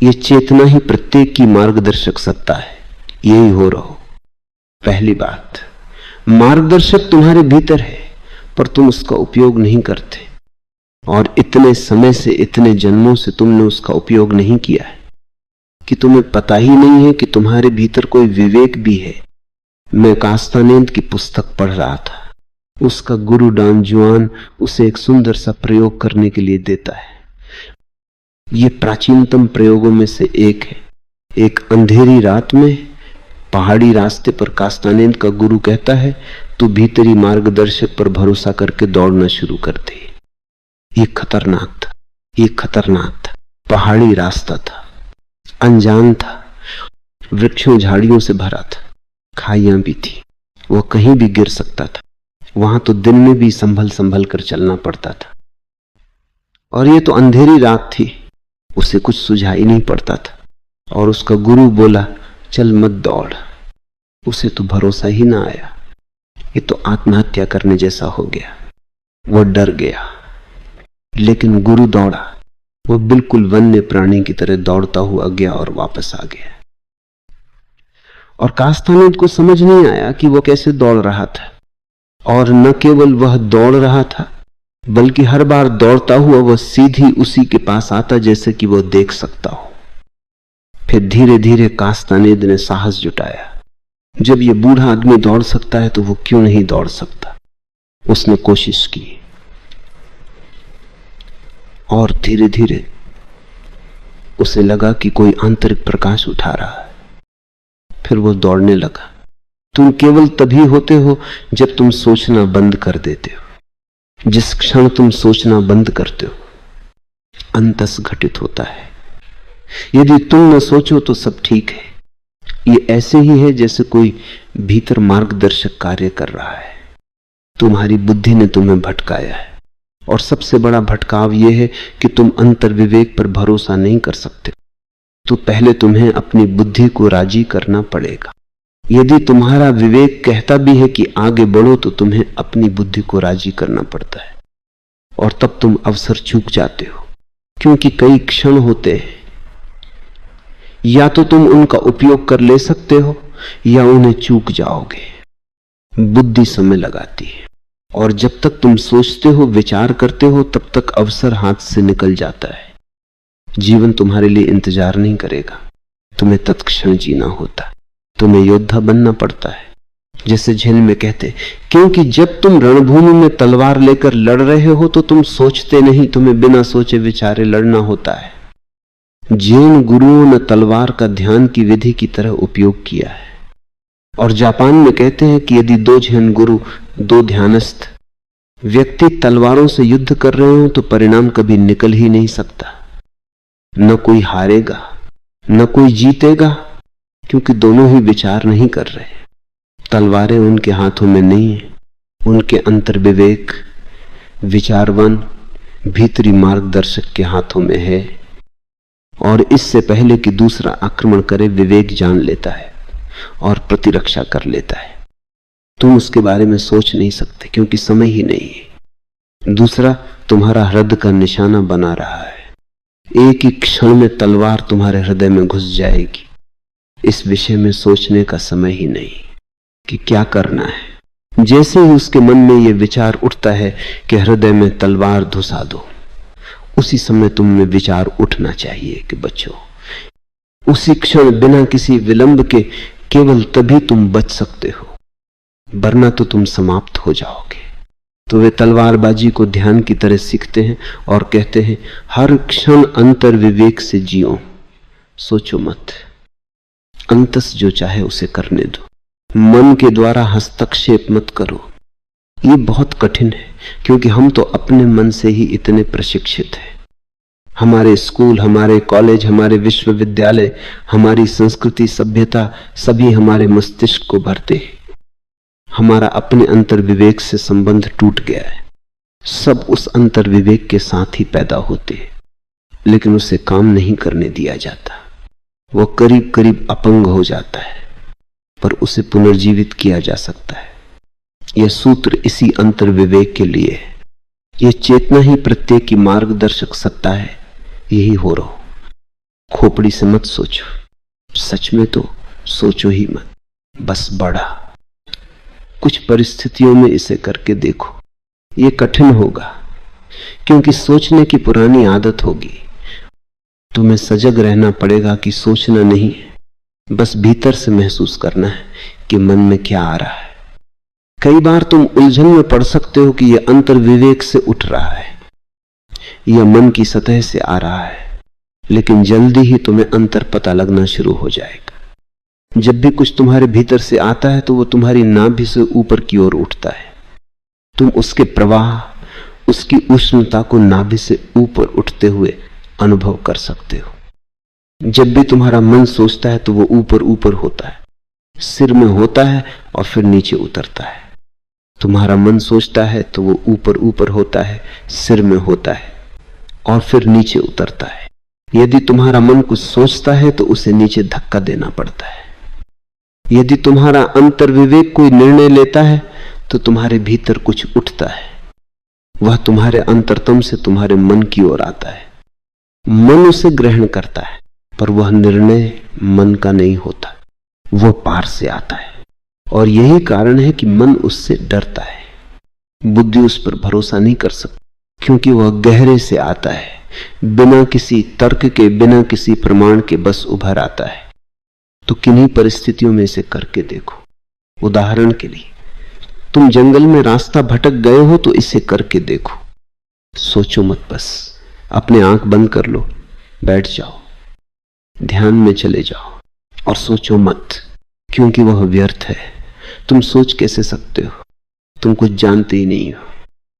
ये चेतना ही प्रत्येक की मार्गदर्शक सत्ता है। यही हो रहो। पहली बात, मार्गदर्शक तुम्हारे भीतर है पर तुम उसका उपयोग नहीं करते, और इतने समय से, इतने जन्मों से तुमने उसका उपयोग नहीं किया है कि तुम्हें पता ही नहीं है कि तुम्हारे भीतर कोई विवेक भी है। मैं कास्तानेद की पुस्तक पढ़ रहा था। उसका गुरु डॉन जुआन उसे एक सुंदर सा प्रयोग करने के लिए देता है। ये प्राचीनतम प्रयोगों में से एक है। एक अंधेरी रात में पहाड़ी रास्ते पर कास्तानेद का गुरु कहता है, तू भीतरी मार्गदर्शक पर भरोसा करके दौड़ना शुरू कर दे। ये खतरनाक था, ये खतरनाक था। पहाड़ी रास्ता था, अनजान था, वृक्षों झाड़ियों से भरा था, खाइयां भी थी, वो कहीं भी गिर सकता था। वहां तो दिन में भी संभल संभल कर चलना पड़ता था, और ये तो अंधेरी रात थी, उसे कुछ सुझाई नहीं पड़ता था। और उसका गुरु बोला, चल मत दौड़। उसे तो भरोसा ही ना आया, ये तो आत्महत्या करने जैसा हो गया। वो डर गया, लेकिन गुरु दौड़ा। वो बिल्कुल वन्य प्राणी की तरह दौड़ता हुआ गया और वापस आ गया। और कास्तानेद को समझ नहीं आया कि वो कैसे दौड़ रहा था, और न केवल वह दौड़ रहा था, बल्कि हर बार दौड़ता हुआ वह सीधी उसी के पास आता जैसे कि वो देख सकता हो। फिर धीरे धीरे कास्तानेद ने साहस जुटाया, जब ये बूढ़ा आदमी दौड़ सकता है तो वो क्यों नहीं दौड़ सकता। उसने कोशिश की, और धीरे धीरे उसे लगा कि कोई आंतरिक प्रकाश उठा रहा है। फिर वो दौड़ने लगा। तुम केवल तभी होते हो जब तुम सोचना बंद कर देते हो। जिस क्षण तुम सोचना बंद करते हो, अंतस घटित होता है। यदि तुम न सोचो तो सब ठीक है। ये ऐसे ही है जैसे कोई भीतर मार्गदर्शक कार्य कर रहा है। तुम्हारी बुद्धि ने तुम्हें भटकाया है, और सबसे बड़ा भटकाव यह है कि तुम अंतर विवेक पर भरोसा नहीं कर सकते। तो पहले तुम्हें अपनी बुद्धि को राजी करना पड़ेगा। यदि तुम्हारा विवेक कहता भी है कि आगे बढ़ो, तो तुम्हें अपनी बुद्धि को राजी करना पड़ता है, और तब तुम अवसर चूक जाते हो। क्योंकि कई क्षण होते हैं, या तो तुम उनका उपयोग कर ले सकते हो या उन्हें चूक जाओगे। बुद्धि समय लगाती है, और जब तक तुम सोचते हो, विचार करते हो, तब तक अवसर हाथ से निकल जाता है। जीवन तुम्हारे लिए इंतजार नहीं करेगा, तुम्हें तत्क्षण जीना होता है। तुम्हें योद्धा बनना पड़ता है। जैसे झेल में कहते, क्योंकि जब तुम रणभूमि में तलवार लेकर लड़ रहे हो तो तुम सोचते नहीं, तुम्हें बिना सोचे विचारे लड़ना होता है। जैन गुरुओं ने तलवार का ध्यान की विधि की तरह उपयोग किया है। और जापान में कहते हैं कि यदि दो जैन गुरु, दो ध्यानस्थ व्यक्ति तलवारों से युद्ध कर रहे हो तो परिणाम कभी निकल ही नहीं सकता। न कोई हारेगा, न कोई जीतेगा, क्योंकि दोनों ही विचार नहीं कर रहे। तलवारें उनके हाथों में नहीं है, उनके अंतर विवेक, विचारवन, भीतरी मार्गदर्शक के हाथों में है। और इससे पहले कि दूसरा आक्रमण करे, विवेक जान लेता है और प्रतिरक्षा कर लेता है। तुम उसके बारे में सोच नहीं सकते, क्योंकि समय ही नहीं है। दूसरा तुम्हारा हृदय का निशाना बना रहा है। एक ही क्षण में तलवार तुम्हारे हृदय में घुस जाएगी। इस विषय में सोचने का समय ही नहीं कि क्या करना है। जैसे ही उसके मन में यह विचार उठता है कि हृदय में तलवार धुसा दो, उसी समय तुम में विचार उठना चाहिए कि बचो। उसी क्षण बिना किसी विलंब के केवल तभी तुम बच सकते हो, वरना तो तुम समाप्त हो जाओगे। तो वे तलवारबाजी को ध्यान की तरह सीखते हैं और कहते हैं, हर क्षण अंतर विवेक से जियो, सोचो मत, अंतस जो चाहे उसे करने दो, मन के द्वारा हस्तक्षेप मत करो। ये बहुत कठिन है, क्योंकि हम तो अपने मन से ही इतने प्रशिक्षित हैं। हमारे स्कूल, हमारे कॉलेज, हमारे विश्वविद्यालय, हमारी संस्कृति, सभ्यता, सभी हमारे मस्तिष्क को भरते हैं। हमारा अपने अंतर विवेक से संबंध टूट गया है। सब उस अंतर विवेक के साथ ही पैदा होते हैं, लेकिन उसे काम नहीं करने दिया जाता। वो करीब करीब अपंग हो जाता है, पर उसे पुनर्जीवित किया जा सकता है। यह सूत्र इसी अंतर विवेक के लिए है। यह चेतना ही प्रत्येक की मार्गदर्शक सत्ता है। यही हो रहो। खोपड़ी से मत सोचो, सच में तो सोचो ही मत, बस बड़ा। कुछ परिस्थितियों में इसे करके देखो। ये कठिन होगा क्योंकि सोचने की पुरानी आदत होगी। तुम्हें सजग रहना पड़ेगा कि सोचना नहीं है, बस भीतर से महसूस करना है कि मन में क्या आ रहा है। कई बार तुम उलझन में पड़ सकते हो कि यह अंतर विवेक से उठ रहा है या मन की सतह से आ रहा है, लेकिन जल्दी ही तुम्हें अंतर पता लगना शुरू हो जाएगा। जब भी कुछ तुम्हारे भीतर से आता है तो वो तुम्हारी नाभि से ऊपर की ओर उठता है। तुम उसके प्रवाह, उसकी उष्णता को नाभि से ऊपर उठते हुए अनुभव कर सकते हो। जब भी तुम्हारा मन सोचता है तो वो ऊपर ऊपर होता है, सिर में होता है और फिर नीचे उतरता है। तुम्हारा मन सोचता है तो वो ऊपर ऊपर होता है, सिर में होता है और फिर नीचे उतरता है। यदि तुम्हारा मन कुछ सोचता है तो उसे नीचे धक्का देना पड़ता है। यदि तुम्हारा अंतर विवेक कोई निर्णय लेता है तो तुम्हारे भीतर कुछ उठता है, वह तुम्हारे अंतरतम से तुम्हारे मन की ओर आता है। मन उसे ग्रहण करता है पर वह निर्णय मन का नहीं होता, वह पार से आता है। और यही कारण है कि मन उससे डरता है। बुद्धि उस पर भरोसा नहीं कर सकती क्योंकि वह गहरे से आता है, बिना किसी तर्क के, बिना किसी प्रमाण के बस उभर आता है। तो किन्हीं परिस्थितियों में इसे करके देखो। उदाहरण के लिए, तुम जंगल में रास्ता भटक गए हो तो इसे करके देखो। सोचो मत, बस अपने आंख बंद कर लो, बैठ जाओ, ध्यान में चले जाओ और सोचो मत, क्योंकि वह व्यर्थ है। तुम सोच कैसे सकते हो? तुम कुछ जानते ही नहीं हो।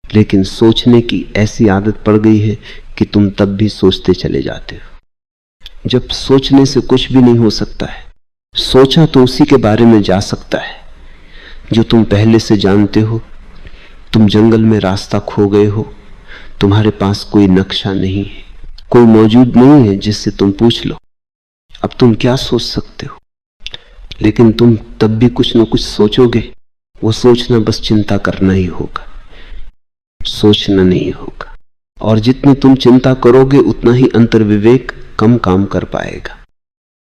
लेकिन सोचने की ऐसी आदत पड़ गई है कि तुम तब भी सोचते चले जाते हो। जब सोचने से कुछ भी नहीं हो सकता है, सोचा तो उसी के बारे में जा सकता है जो तुम पहले से जानते हो। तुम जंगल में रास्ता खो गए हो, तुम्हारे पास कोई नक्शा नहीं है, कोई मौजूद नहीं है जिससे तुम पूछ लो अब तुम क्या सोच सकते हो। लेकिन तुम तब भी कुछ न कुछ सोचोगे। वो सोचना बस चिंता करना ही होगा, सोचना नहीं होगा। और जितनी तुम चिंता करोगे उतना ही अंतर विवेक कम काम कर पाएगा।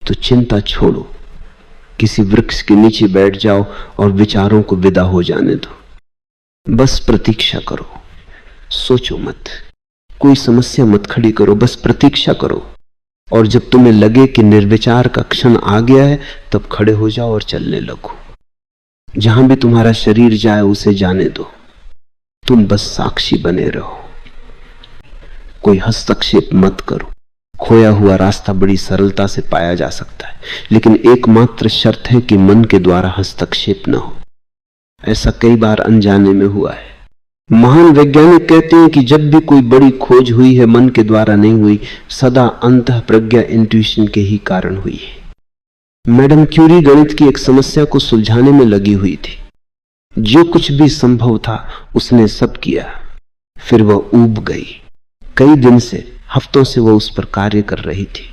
तो चिंता छोड़ो, किसी वृक्ष के नीचे बैठ जाओ और विचारों को विदा हो जाने दो। बस प्रतीक्षा करो, सोचो मत, कोई समस्या मत खड़ी करो, बस प्रतीक्षा करो। और जब तुम्हें लगे कि निर्विचार का क्षण आ गया है तब खड़े हो जाओ और चलने लगो। जहां भी तुम्हारा शरीर जाए उसे जाने दो, तुम बस साक्षी बने रहो, कोई हस्तक्षेप मत करो। खोया हुआ रास्ता बड़ी सरलता से पाया जा सकता है, लेकिन एकमात्र शर्त है कि मन के द्वारा हस्तक्षेप न हो। ऐसा कई बार अनजाने में हुआ है। महान वैज्ञानिक कहते हैं कि जब भी कोई बड़ी खोज हुई है मन के द्वारा नहीं हुई, सदा अंतः प्रज्ञा इंट्यूशन के ही कारण हुई है। मैडम क्यूरी गणित की एक समस्या को सुलझाने में लगी हुई थी। जो कुछ भी संभव था उसने सब किया, फिर वह ऊब गई। कई दिन से, हफ्तों से वह उस पर कार्य कर रही थी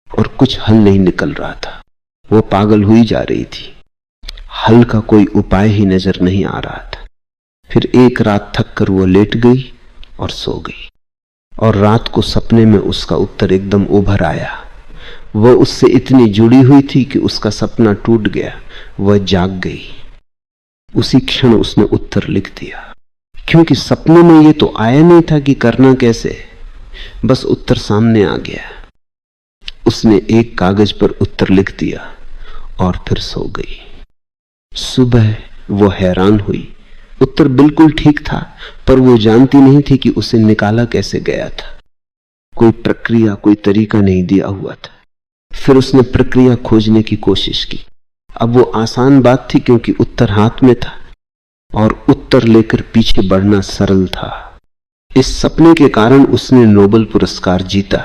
और कुछ हल नहीं निकल रहा था। वह पागल हुई जा रही थी, हल का कोई उपाय ही नजर नहीं आ रहा था। फिर एक रात थक कर वो लेट गई और सो गई, और रात को सपने में उसका उत्तर एकदम उभर आया। वह उससे इतनी जुड़ी हुई थी कि उसका सपना टूट गया। वह जाग गई, उसी क्षण उसने उत्तर लिख दिया, क्योंकि सपने में ये तो आया नहीं था कि करना कैसे, बस उत्तर सामने आ गया। उसने एक कागज पर उत्तर लिख दिया और फिर सो गई। सुबह वो हैरान हुई, उत्तर बिल्कुल ठीक था, पर वो जानती नहीं थी कि उसे निकाला कैसे गया था। कोई प्रक्रिया, कोई तरीका नहीं दिया हुआ था। फिर उसने प्रक्रिया खोजने की कोशिश की। अब वो आसान बात थी क्योंकि उत्तर हाथ में था और उत्तर लेकर पीछे बढ़ना सरल था। इस सपने के कारण उसने नोबेल पुरस्कार जीता,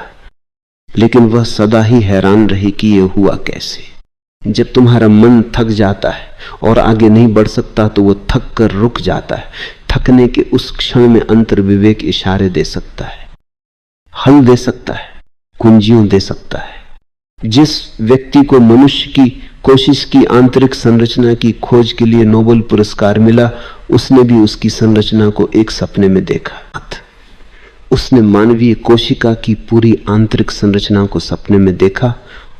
लेकिन वह सदा ही हैरान रही कि यह हुआ कैसे। जब तुम्हारा मन थक जाता है और आगे नहीं बढ़ सकता तो वह थक कर रुक जाता है। थकने के उस क्षण में अंतर विवेक इशारे दे सकता है, हल दे सकता है, कुंजियों दे सकता है। जिस व्यक्ति को मनुष्य की कोशिश की आंतरिक संरचना की खोज के लिए नोबेल पुरस्कार मिला, उसने भी उसकी संरचना को एक सपने में देखा। उसने मानवीय कोशिका की पूरी आंतरिक संरचना को सपने में देखा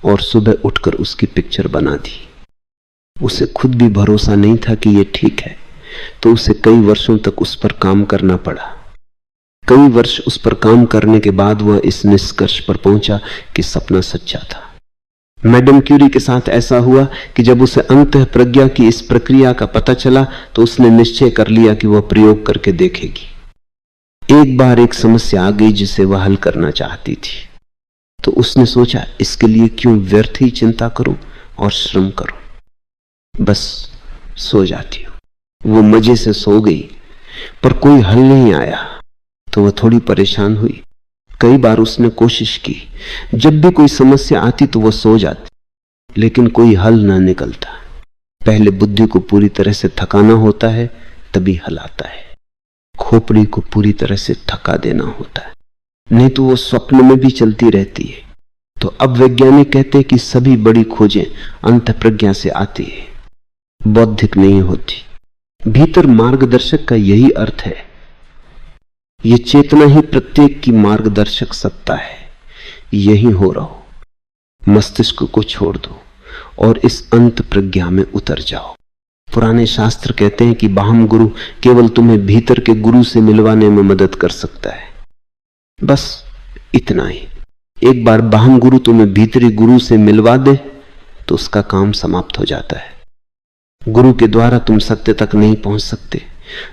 और सुबह उठकर उसकी पिक्चर बना दी। उसे खुद भी भरोसा नहीं था कि यह ठीक है, तो उसे कई वर्षों तक उस पर काम करना पड़ा। कई वर्ष उस पर काम करने के बाद वह इस निष्कर्ष पर पहुंचा कि सपना सच्चा था। मैडम क्यूरी के साथ ऐसा हुआ कि जब उसे अंतः प्रज्ञा की इस प्रक्रिया का पता चला तो उसने निश्चय कर लिया कि वह प्रयोग करके देखेगी। एक बार एक समस्या आ गई जिसे वह हल करना चाहती थी, तो उसने सोचा इसके लिए क्यों व्यर्थ ही चिंता करूं और श्रम करूं, बस सो जाती हूं। वो मजे से सो गई, पर कोई हल नहीं आया, तो वह थोड़ी परेशान हुई। कई बार उसने कोशिश की, जब भी कोई समस्या आती तो वह सो जाती, लेकिन कोई हल ना निकलता। पहले बुद्धि को पूरी तरह से थकाना होता है, तभी हल आता है। खोपड़ी को पूरी तरह से थका देना होता है, नहीं तो वो स्वप्न में भी चलती रहती है। तो अब वैज्ञानिक कहते हैं कि सभी बड़ी खोजें अंतःप्रज्ञा से आती है, बौद्धिक नहीं होती। भीतर मार्गदर्शक का यही अर्थ है। ये चेतना ही प्रत्येक की मार्गदर्शक सत्ता है। यही हो रहो, मस्तिष्क को छोड़ दो और इस अंत प्रज्ञा में उतर जाओ। पुराने शास्त्र कहते हैं कि बाह्य गुरु केवल तुम्हें भीतर के गुरु से मिलवाने में मदद कर सकता है, बस इतना ही। एक बार बाह्य गुरु तुम्हें भीतरी गुरु से मिलवा दे तो उसका काम समाप्त हो जाता है। गुरु के द्वारा तुम सत्य तक नहीं पहुंच सकते,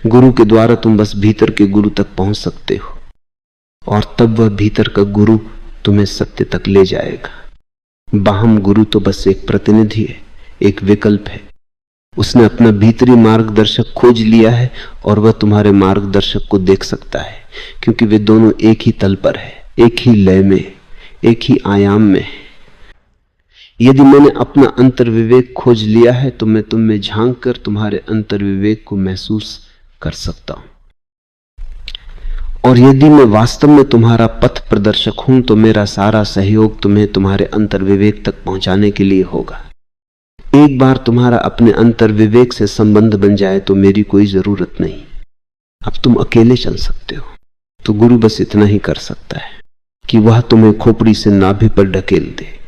गुरु के द्वारा तुम बस भीतर के गुरु तक पहुंच सकते हो, और तब वह भीतर का गुरु तुम्हें सत्य तक ले जाएगा। बाह्य गुरु तो बस एक प्रतिनिधि है, एक विकल्प है। उसने अपना भीतरी मार्गदर्शक खोज लिया है और वह तुम्हारे मार्गदर्शक को देख सकता है, क्योंकि वे दोनों एक ही तल पर है, एक ही लय में, एक ही आयाम में। यदि मैंने अपना अंतर्विवेक खोज लिया है तो मैं तुम में झांक कर तुम्हारे अंतर्विवेक को महसूस कर सकता हूं, और यदि मैं वास्तव में तुम्हारा पथ प्रदर्शक हूं तो मेरा सारा सहयोग तुम्हें तुम्हारे अंतर्विवेक तक पहुंचाने के लिए होगा। एक बार तुम्हारा अपने अंतर्विवेक से संबंध बन जाए तो मेरी कोई जरूरत नहीं, अब तुम अकेले चल सकते हो। तो गुरु बस इतना ही कर सकता है कि वह तुम्हें खोपड़ी से नाभि पर ढकेल दे,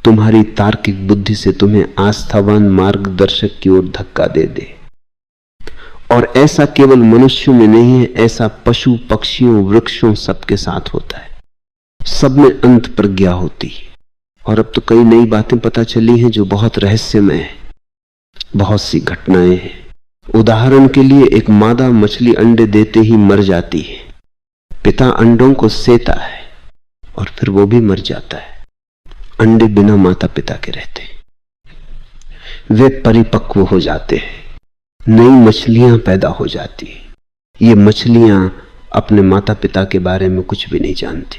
तुम्हारी तार्किक बुद्धि से तुम्हें आस्थावान मार्गदर्शक की ओर धक्का दे दे। और ऐसा केवल मनुष्यों में नहीं है, ऐसा पशु पक्षियों वृक्षों सबके साथ होता है। सब में अंत प्रज्ञा होती है। और अब तो कई नई बातें पता चली हैं जो बहुत रहस्यमय है। बहुत सी घटनाएं हैं। उदाहरण के लिए एक मादा मछली अंडे देते ही मर जाती है। पिता अंडों को सेता है और फिर वो भी मर जाता है। अंडे बिना माता पिता के रहते हैं। वे परिपक्व हो जाते हैं, नई मछलियां पैदा हो जाती हैं। ये मछलियां अपने माता पिता के बारे में कुछ भी नहीं जानती,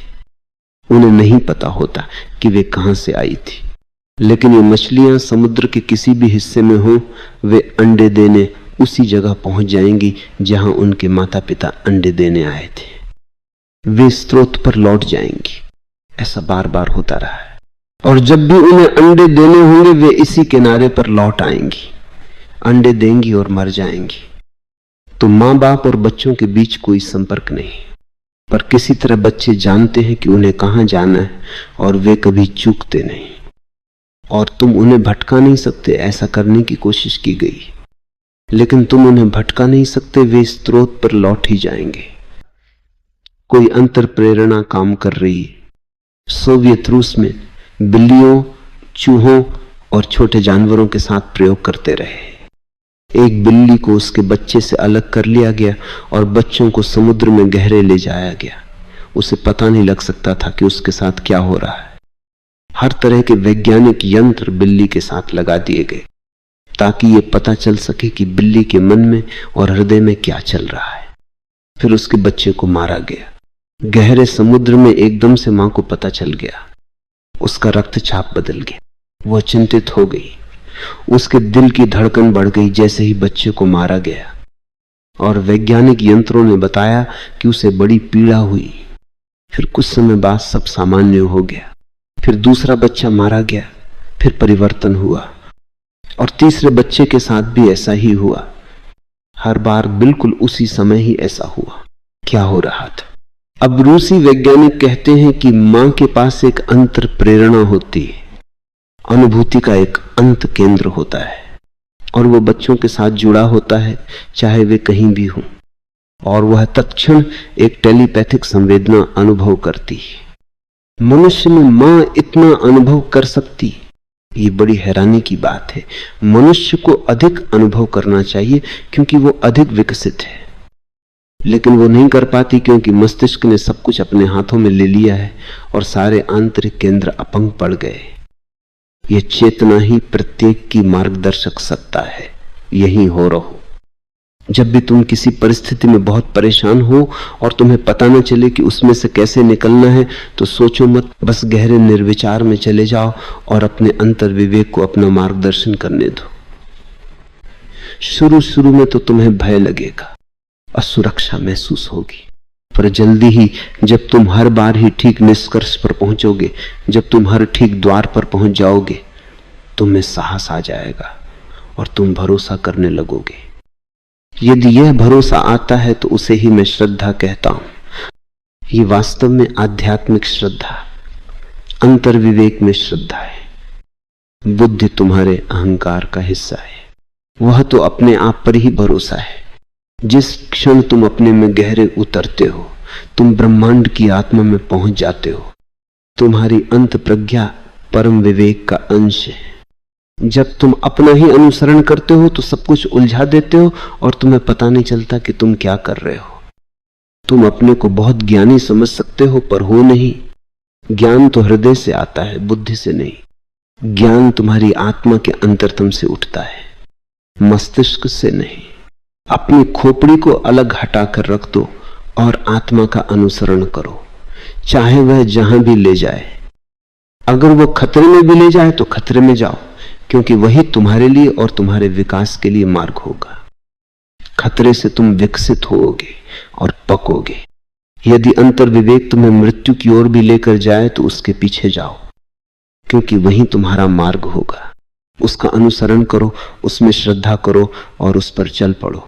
उन्हें नहीं पता होता कि वे कहां से आई थी। लेकिन ये मछलियां समुद्र के किसी भी हिस्से में हो, वे अंडे देने उसी जगह पहुंच जाएंगी जहां उनके माता पिता अंडे देने आए थे। वे स्रोत पर लौट जाएंगी। ऐसा बार बार होता रहा है। और जब भी उन्हें अंडे देने होंगे वे इसी किनारे पर लौट आएंगी, अंडे देंगी और मर जाएंगी। तो मां बाप और बच्चों के बीच कोई संपर्क नहीं, पर किसी तरह बच्चे जानते हैं कि उन्हें कहां जाना है और वे कभी चूकते नहीं। और तुम उन्हें भटका नहीं सकते, ऐसा करने की कोशिश की गई, लेकिन तुम उन्हें भटका नहीं सकते, वे स्रोत पर लौट ही जाएंगे। कोई अंतर प्रेरणा काम कर रही है। सोवियत रूस में बिल्लियों, चूहों और छोटे जानवरों के साथ प्रयोग करते रहे। एक बिल्ली को उसके बच्चे से अलग कर लिया गया और बच्चों को समुद्र में गहरे ले जाया गया। उसे पता नहीं लग सकता था कि उसके साथ क्या हो रहा है। हर तरह के वैज्ञानिक यंत्र बिल्ली के साथ लगा दिए गए ताकि ये पता चल सके कि बिल्ली के मन में और हृदय में क्या चल रहा है। फिर उसके बच्चे को मारा गया। गहरे समुद्र में एकदम से मां को पता चल गया। उसका रक्तचाप बदल गया। वह चिंतित हो गई। उसके दिल की धड़कन बढ़ गई जैसे ही बच्चे को मारा गया। और वैज्ञानिक यंत्रों ने बताया कि उसे बड़ी पीड़ा हुई। फिर कुछ समय बाद सब सामान्य हो गया। फिर दूसरा बच्चा मारा गया। फिर परिवर्तन हुआ और तीसरे बच्चे के साथ भी ऐसा ही हुआ। हर बार बिल्कुल उसी समय ही ऐसा हुआ। क्या हो रहा था? अब रूसी वैज्ञानिक कहते हैं कि मां के पास एक अंतर प्रेरणा होती है, अनुभूति का एक अंत केंद्र होता है, और वो बच्चों के साथ जुड़ा होता है चाहे वे कहीं भी हों, और वह तत्क्षण एक टेलीपैथिक संवेदना अनुभव करती है। मनुष्य में मां इतना अनुभव कर सकती, ये बड़ी हैरानी की बात है। मनुष्य को अधिक अनुभव करना चाहिए क्योंकि वो अधिक विकसित है, लेकिन वो नहीं कर पाती क्योंकि मस्तिष्क ने सब कुछ अपने हाथों में ले लिया है और सारे आंतरिक केंद्र अपंग पड़ गए। ये चेतना ही प्रत्येक की मार्गदर्शक सत्ता है। यही हो रहो। जब भी तुम किसी परिस्थिति में बहुत परेशान हो और तुम्हें पता न चले कि उसमें से कैसे निकलना है, तो सोचो मत, बस गहरे निर्विचार में चले जाओ और अपने अंतर विवेक को अपना मार्गदर्शन करने दो। शुरू शुरू में तो तुम्हें भय लगेगा, असुरक्षा महसूस होगी, पर जल्दी ही जब तुम हर बार ही ठीक निष्कर्ष पर पहुंचोगे, जब तुम हर ठीक द्वार पर पहुंच जाओगे, तुम्हें साहस आ जाएगा और तुम भरोसा करने लगोगे। यदि यह भरोसा आता है तो उसे ही मैं श्रद्धा कहता हूं। ये वास्तव में आध्यात्मिक श्रद्धा, अंतर विवेक में श्रद्धा है। बुद्धि तुम्हारे अहंकार का हिस्सा है, वह तो अपने आप पर ही भरोसा है। जिस क्षण तुम अपने में गहरे उतरते हो, तुम ब्रह्मांड की आत्मा में पहुंच जाते हो। तुम्हारी अंत प्रज्ञा परम विवेक का अंश है। जब तुम अपना ही अनुसरण करते हो तो सब कुछ उलझा देते हो और तुम्हें पता नहीं चलता कि तुम क्या कर रहे हो। तुम अपने को बहुत ज्ञानी समझ सकते हो, पर हो नहीं। ज्ञान तो हृदय से आता है, बुद्धि से नहीं। ज्ञान तुम्हारी आत्मा के अंतरतम से उठता है, मस्तिष्क से नहीं। अपनी खोपड़ी को अलग हटाकर रख दो और आत्मा का अनुसरण करो, चाहे वह जहां भी ले जाए। अगर वो खतरे में भी ले जाए तो खतरे में जाओ, क्योंकि वही तुम्हारे लिए और तुम्हारे विकास के लिए मार्ग होगा। खतरे से तुम विकसित होगे और पकोगे। यदि अंतर विवेक तुम्हें मृत्यु की ओर भी लेकर जाए तो उसके पीछे जाओ, क्योंकि वही तुम्हारा मार्ग होगा। उसका अनुसरण करो, उसमें श्रद्धा करो और उस पर चल पड़ो।